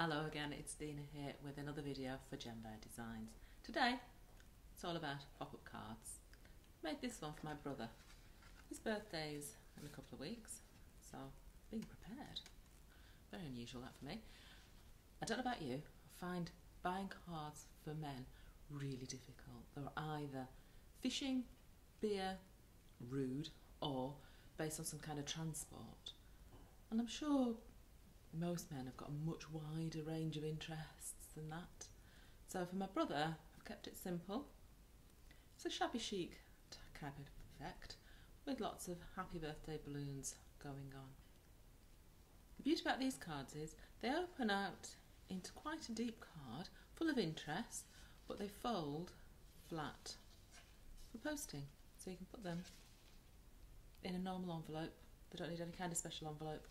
Hello again, it's Dina here with another video for JenBear Designs. Today it's all about pop-up cards. I made this one for my brother. His birthday is in a couple of weeks, so being prepared. Very unusual that for me. I don't know about you, I find buying cards for men really difficult. They're either fishing, beer, rude, or based on some kind of transport. And I'm sure most men have got a much wider range of interests than that. So for my brother, I've kept it simple. It's a shabby chic kind of effect with lots of happy birthday balloons going on. The beauty about these cards is they open out into quite a deep card full of interest, but they fold flat for posting. So you can put them in a normal envelope. They don't need any kind of special envelope.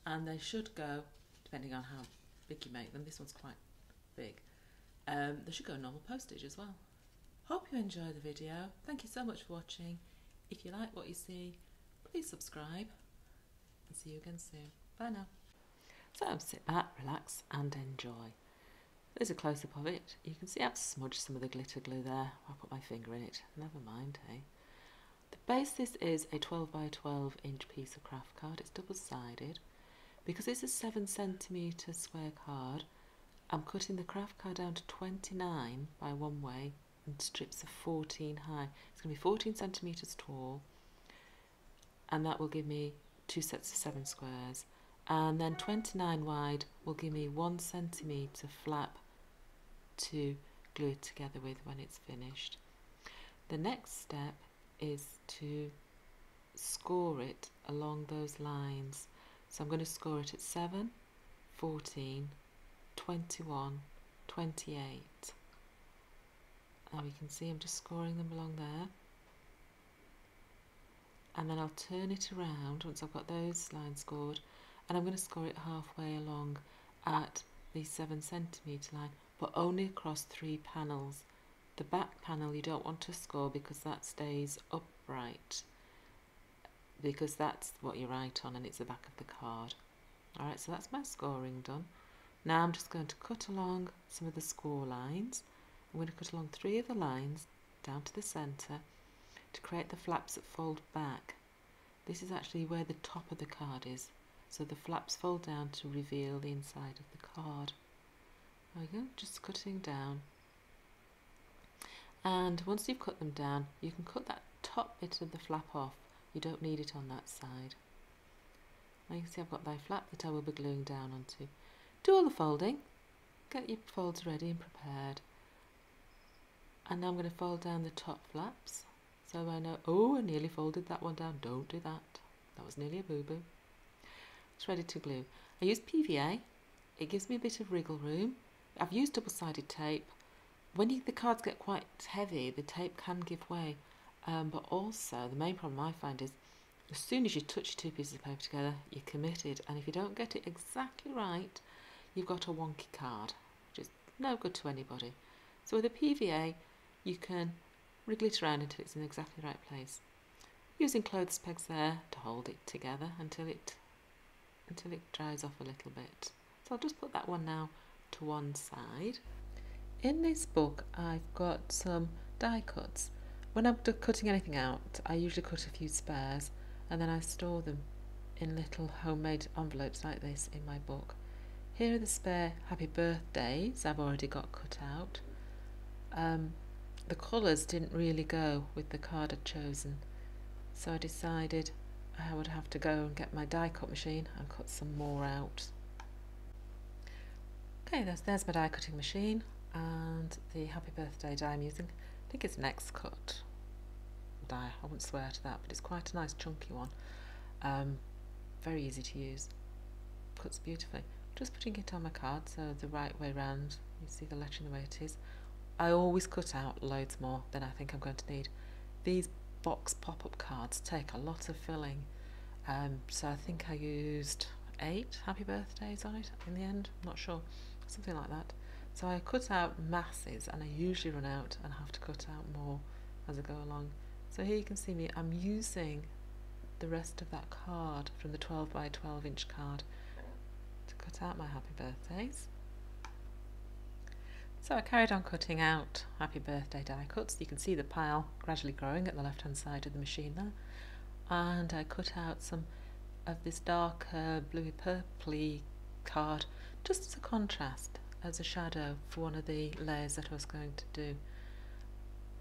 And they should go, depending on how big you make them, this one's quite big, they should go normal postage as well. Hope you enjoy the video. Thank you so much for watching. If you like what you see, please subscribe and see you again soon. Bye now. So sit back, relax and enjoy. There's a close-up of it. You can see I've smudged some of the glitter glue there. I'll put my finger in it. Never mind, hey. The base, this is a 12 by 12 inch piece of craft card. It's double-sided. Because it's a 7cm square card, I'm cutting the craft card down to 29 by one way and strips of 14 high. It's going to be 14 centimetres tall, and that will give me 2 sets of 7 squares. And then 29 wide will give me 1 centimetre flap to glue it together with when it's finished. The next step is to score it along those lines. So I'm going to score it at 7, 14, 21, 28. Now you can see I'm just scoring them along there. And then I'll turn it around once I've got those lines scored, and I'm going to score it halfway along at the 7cm line, but only across 3 panels. The back panel you don't want to score because that stays upright, because that's what you write on and it's the back of the card. Alright, so that's my scoring done. Now I'm just going to cut along some of the score lines. I'm going to cut along 3 of the lines down to the centre to create the flaps that fold back. This is actually where the top of the card is, so the flaps fold down to reveal the inside of the card. There we go, just cutting down. And once you've cut them down, you can cut that top bit of the flap off. You don't need it on that side. Now you can see I've got my flap that I will be gluing down onto. Do all the folding, get your folds ready and prepared. And now I'm going to fold down the top flaps. So I know, oh, I nearly folded that one down. Don't do that. That was nearly a boo-boo. It's ready to glue. I use PVA. It gives me a bit of wriggle room. I've used double-sided tape. When the cards get quite heavy, the tape can give way. But also, the main problem I find is as soon as you touch 2 pieces of paper together, you're committed. And if you don't get it exactly right, you've got a wonky card, which is no good to anybody. So with a PVA, you can wriggle it around until it's in exactly the right place. Using clothes pegs there to hold it together until it dries off a little bit. So I'll just put that one now to one side. In this book, I've got some die cuts. When I'm cutting anything out, I usually cut a few spares and then I store them in little homemade envelopes like this in my book. Here are the spare happy birthdays I've already got cut out. The colours didn't really go with the card I'd chosen, so I decided I would have to go and get my die cut machine and cut some more out. Okay, there's my die cutting machine and the happy birthday die I'm using. I think it's an XCut die, I wouldn't swear to that, but it's quite a nice chunky one. Very easy to use, cuts beautifully. Just putting it on my card so the right way round, you see the lettering the way it is. I always cut out loads more than I think I'm going to need. These box pop-up cards take a lot of filling, so I think I used 8 happy birthdays on it in the end, I'm not sure, something like that. So I cut out masses and I usually run out and have to cut out more as I go along. So here you can see me, I'm using the rest of that card from the 12 by 12 inch card to cut out my happy birthdays. So I carried on cutting out happy birthday die cuts. You can see the pile gradually growing at the left hand side of the machine there. And I cut out some of this darker bluey purpley card just as a contrast, as a shadow for one of the layers that I was going to do.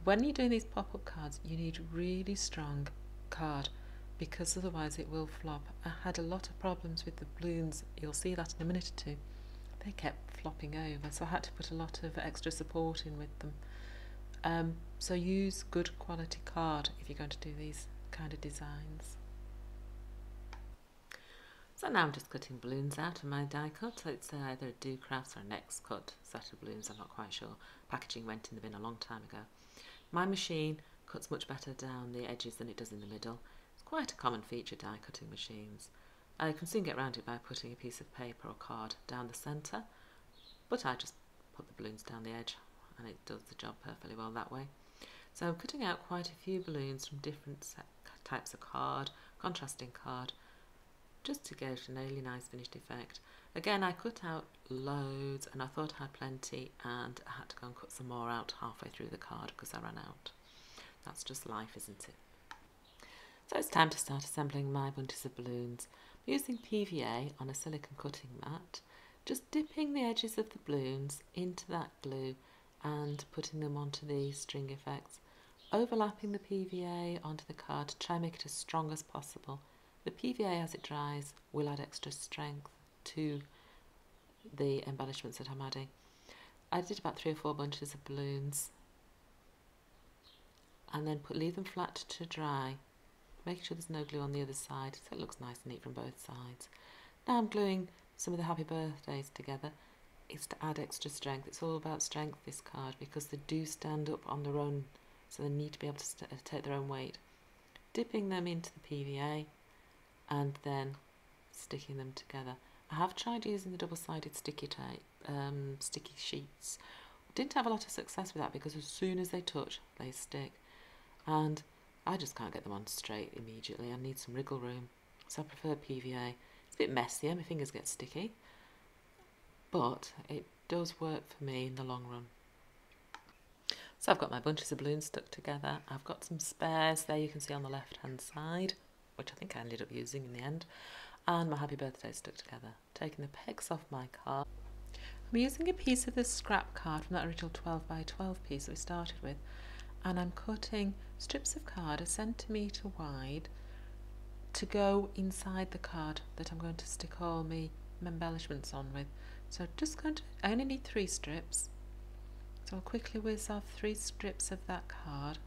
When you're doing these pop-up cards, you need really strong card because otherwise it will flop. I had a lot of problems with the balloons, you'll see that in a minute or two. They kept flopping over, so I had to put a lot of extra support in with them. So use good quality card if you're going to do these kind of designs. So now I'm just cutting balloons out of my die cut. It's either a Docrafts or an XCut set of balloons, I'm not quite sure. Packaging went in the bin a long time ago. My machine cuts much better down the edges than it does in the middle. It's quite a common feature, die cutting machines. I can soon get around it by putting a piece of paper or card down the centre, but I just put the balloons down the edge and it does the job perfectly well that way. So I'm cutting out quite a few balloons from different types of card, contrasting card, just to get a really nice finished effect. Again, I cut out loads and I thought I had plenty, and I had to go and cut some more out halfway through the card because I ran out. That's just life, isn't it? So it's time to start assembling my bunches of balloons. I'm using PVA on a silicone cutting mat, just dipping the edges of the balloons into that glue and putting them onto the string effects, overlapping the PVA onto the card to try and make it as strong as possible. The PVA, as it dries, will add extra strength to the embellishments that I'm adding. I did about 3 or 4 bunches of balloons and then leave them flat to dry, making sure there's no glue on the other side so it looks nice and neat from both sides. Now I'm gluing some of the happy birthdays together. It's to add extra strength. It's all about strength, this card, because they do stand up on their own, so they need to be able to take their own weight. Dipping them into the PVA and then sticking them together. I have tried using the double-sided sticky sheets. Didn't have a lot of success with that because as soon as they touch, they stick. And I just can't get them on straight immediately. I need some wriggle room. So I prefer PVA. It's a bit messier, my fingers get sticky. But it does work for me in the long run. So I've got my bunches of balloons stuck together. I've got some spares there you can see on the left-hand side, which I think I ended up using in the end, and my happy birthday stuck together. Taking the pegs off my card. I'm using a piece of the scrap card from that original 12 by 12 piece that we started with, and I'm cutting strips of card 1 centimetre wide to go inside the card that I'm going to stick all my embellishments on with. So I only need 3 strips, so I'll quickly whiz off 3 strips of that card,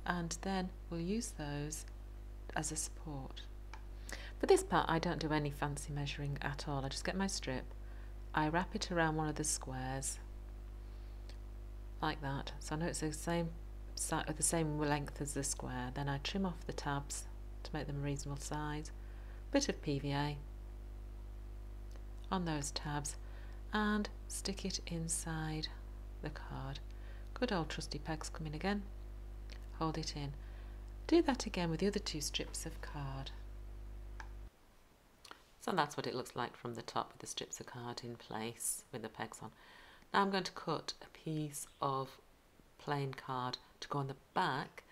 and then we'll use those as a support. For this part I don't do any fancy measuring at all. I just get my strip, I wrap it around one of the squares like that, so I know it's the same length as the square. Then I trim off the tabs to make them a reasonable size, bit of PVA on those tabs and stick it inside the card. Good old trusty pegs come in again, hold it in. Do that again with the other 2 strips of card. So that's what it looks like from the top with the strips of card in place with the pegs on. Now I'm going to cut a piece of plain card to go on the back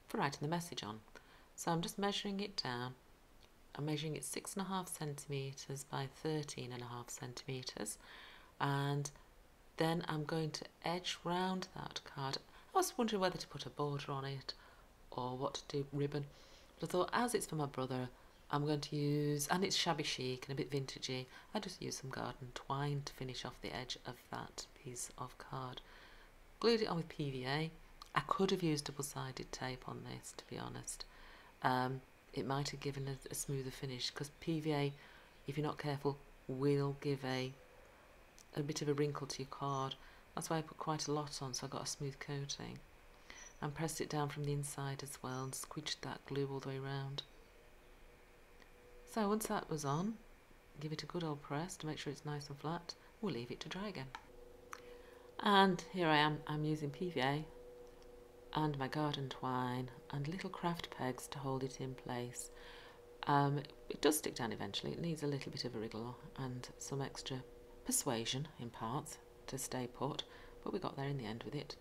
for writing the message on. So I'm just measuring it down. I'm measuring it 6.5 centimetres by 13.5 centimetres, and then I'm going to edge round that card. I was wondering whether to put a border on it or what to do, ribbon, but I thought as it's for my brother I'm going to use, and it's shabby chic and a bit vintagey, I just use some garden twine to finish off the edge of that piece of card. Glued it on with PVA. I could have used double-sided tape on this, to be honest. It might have given a smoother finish, because PVA, if you're not careful, will give a bit of a wrinkle to your card. That's why I put quite a lot on, so I got a smooth coating. And pressed it down from the inside as well and squidged that glue all the way around. So once that was on, give it a good old press to make sure it's nice and flat. We'll leave it to dry again. And here I am, I'm using PVA and my garden twine and little craft pegs to hold it in place. It does stick down eventually. It needs a little bit of a wriggle and some extra persuasion in parts. to stay put, but we got there in the end with it.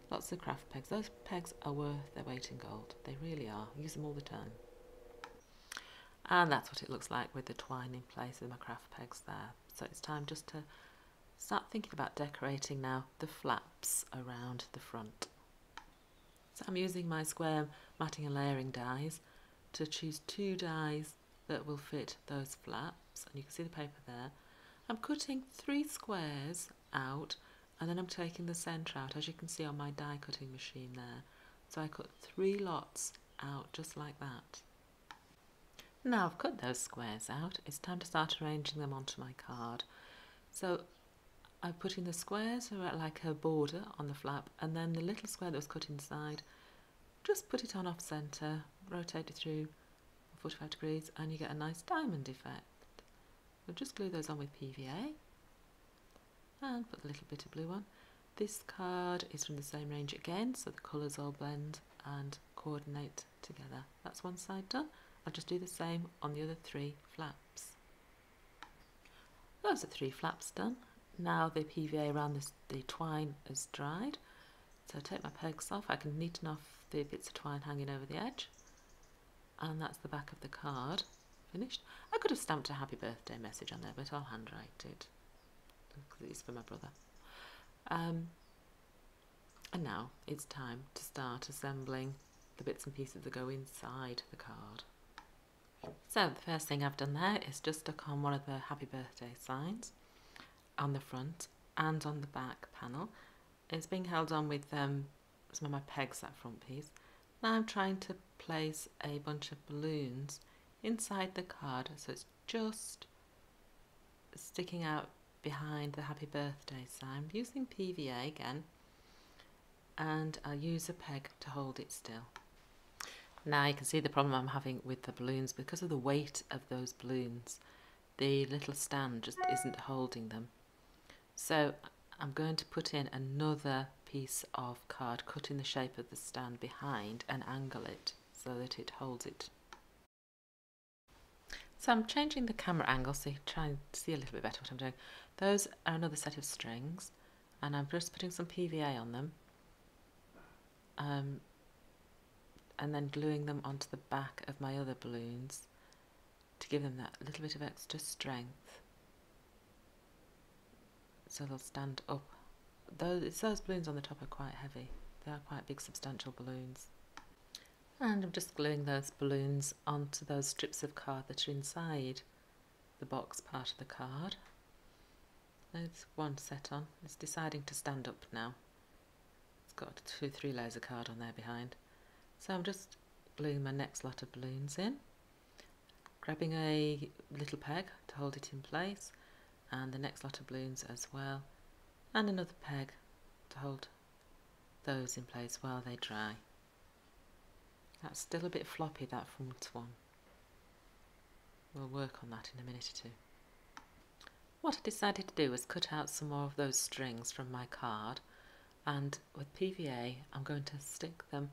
Lots of craft pegs. Those pegs are worth their weight in gold. They really are. I use them all the time. And that's what it looks like with the twine in place with my craft pegs there. So it's time just to start thinking about decorating now the flaps around the front. So I'm using my square matting and layering dies to choose 2 dies that will fit those flaps, and you can see the paper there. I'm cutting 3 squares out, and then I'm taking the centre out, as you can see on my die cutting machine there. So I cut 3 lots out just like that. Now I've cut those squares out, it's time to start arranging them onto my card. So I'm putting the squares like a border on the flap, and then the little square that was cut inside, just put it on off centre, rotate it through 45 degrees, and you get a nice diamond effect. We'll just glue those on with PVA and put a little bit of blue on. This card is from the same range again, so the colours all blend and coordinate together. That's one side done. I'll just do the same on the other 3 flaps. Those are 3 flaps done. Now the PVA around the twine has dried, so I take my pegs off. I can neaten off the bits of twine hanging over the edge, and that's the back of the card finished. I could have stamped a happy birthday message on there, but I'll handwrite it because it's for my brother. And now it's time to start assembling the bits and pieces that go inside the card. So the first thing I've done there is just stuck on one of the happy birthday signs on the front and on the back panel. It's being held on with some of my pegs, that front piece. Now I'm trying to place a bunch of balloons inside the card, so it's just sticking out behind the happy birthday sign, using PVA again, and I'll use a peg to hold it still. Now you can see the problem I'm having with the balloons. Because of the weight of those balloons, the little stand just isn't holding them. So I'm going to put in another piece of card cut in the shape of the stand behind and angle it so that it holds it. So I'm changing the camera angle so you can try and see a little bit better what I'm doing. Those are another set of strings, and I'm just putting some PVA on them and then gluing them onto the back of my other balloons to give them that little bit of extra strength so they'll stand up. Those balloons on the top are quite heavy. They are quite big, substantial balloons. And I'm just gluing those balloons onto those strips of card that are inside the box part of the card. There's one set on. It's deciding to stand up now. It's got 2-3 layers of card on there behind. So I'm just gluing my next lot of balloons in, grabbing a little peg to hold it in place, and the next lot of balloons as well, and another peg to hold those in place while they dry. That's still a bit floppy, that front one. We'll work on that in a minute or two. What I decided to do was cut out some more of those strings from my card, and with PVA I'm going to stick them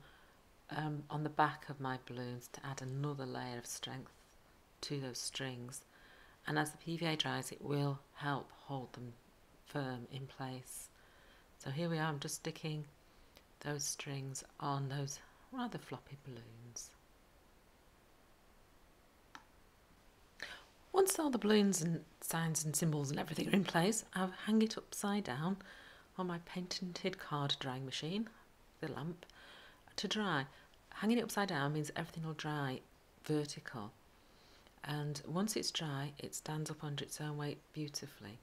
on the back of my balloons to add another layer of strength to those strings, and as the PVA dries it will help hold them firm in place. So here we are, I'm just sticking those strings on those rather floppy balloons. Once all the balloons and signs and symbols and everything are in place, I'll hang it upside down on my patented card drying machine, the lamp, to dry. Hanging it upside down means everything will dry vertical, and once it's dry it stands up under its own weight beautifully.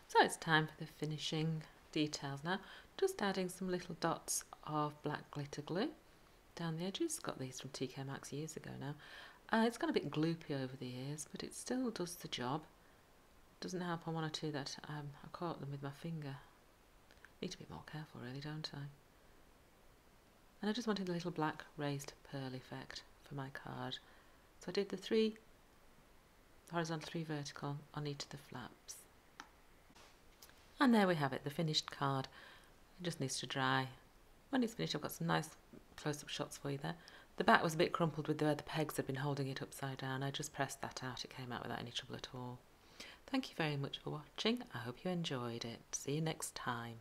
So it's time for the finishing details now. Just adding some little dots of black glitter glue down the edges. Got these from TK Maxx years ago now. It's got a bit gloopy over the ears, but it still does the job. Doesn't help on one or two that I caught them with my finger. Need to be more careful really, don't I? And I just wanted a little black raised pearl effect for my card. So I did the 3 horizontal, 3 vertical on each of the flaps. And there we have it, the finished card. It just needs to dry. When it's finished I've got some nice close-up shots for you there. The back was a bit crumpled with where the pegs had been holding it upside down. I just pressed that out, it came out without any trouble at all. Thank you very much for watching. I hope you enjoyed it. See you next time.